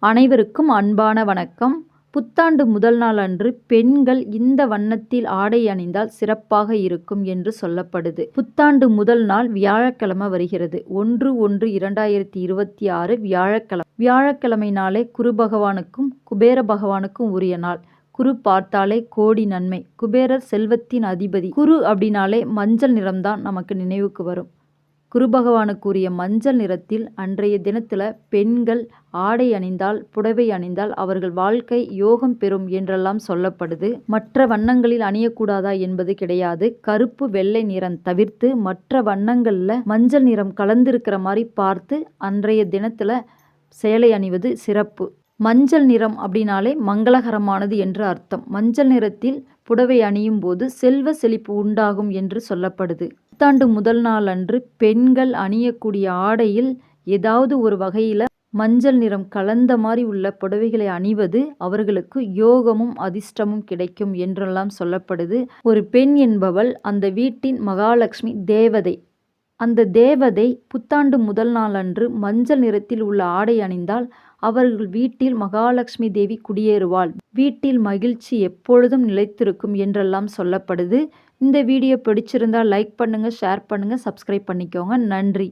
அனைவருக்கும் அன்பான வணக்கம். புத்தாண்டு முதல் நாள் அன்று பெண்கள் இந்த வண்ணத்தில் ஆடை அணிந்தால் சிறப்பாக இருக்கும் என்று சொல்லப்படுது. புத்தாண்டு முதல் நாள் வியாழக்கிழமை வருகிறது. 1/1/2026 வியாழக்கிழமை. வியாழக்கிழமை நாளே குரு பகவானுக்கும் குபேர பகவானுக்கும் உரிய நாள். குரு பார்த்தாலே கோடி நன்மை. குபேரர் செல்வத்தின் அதிபதி. குரு அப்படின்னாலே மஞ்சள் நிறம்தான் நமக்கு நினைவுக்கு வரும். குரு பகவானுக்குரிய மஞ்சள் நிறத்தில் அன்றைய தினத்தில் பெண்கள் ஆடை அணிந்தால், புடவை அணிந்தால் அவர்கள் வாழ்க்கை யோகம் பெறும் என்றெல்லாம் சொல்லப்படுது. மற்ற வண்ணங்களில் அணியக்கூடாதா என்பது கிடையாது. கருப்பு வெள்ளை நிறம் தவிர்த்து மற்ற வண்ணங்களில் மஞ்சள் நிறம் கலந்திருக்கிற மாதிரி பார்த்து அன்றைய தினத்தில் சேலை அணிவது சிறப்பு. மஞ்சள் நிறம் அப்படின்னாலே மங்களகரமானது என்று அர்த்தம். மஞ்சள் நிறத்தில் புடவை அணியும் போது செல்வ செழிப்பு உண்டாகும் என்று சொல்லப்படுது. புத்தாண்டு முதல் நாள் அன்று பெண்கள் அணியக்கூடிய ஆடையில் ஏதாவது ஒரு வகையில் மஞ்சள் நிறம் கலந்த மாதிரி உள்ள புடவைகளை அணிவது அவர்களுக்கு யோகமும் அதிர்ஷ்டமும் கிடைக்கும் என்றெல்லாம் சொல்லப்படுது. ஒரு பெண் என்பவள் அந்த வீட்டின் மகாலட்சுமி தேவதை. அந்த தேவதை புத்தாண்டு முதல் நாள் அன்று மஞ்சள் நிறத்தில் உள்ள ஆடை அணிந்தால் அவர்கள் வீட்டில் மகாலட்சுமி தேவி குடியேறுவாள். வீட்டில் மகிழ்ச்சி எப்பொழுதும் நிலைத்திருக்கும் என்றெல்லாம் சொல்லப்படுது. இந்த வீடியோ பிடிச்சிருந்தால் லைக் பண்ணுங்கள், ஷேர் பண்ணுங்கள், சப்ஸ்கிரைப் பண்ணிக்கோங்க. நன்றி.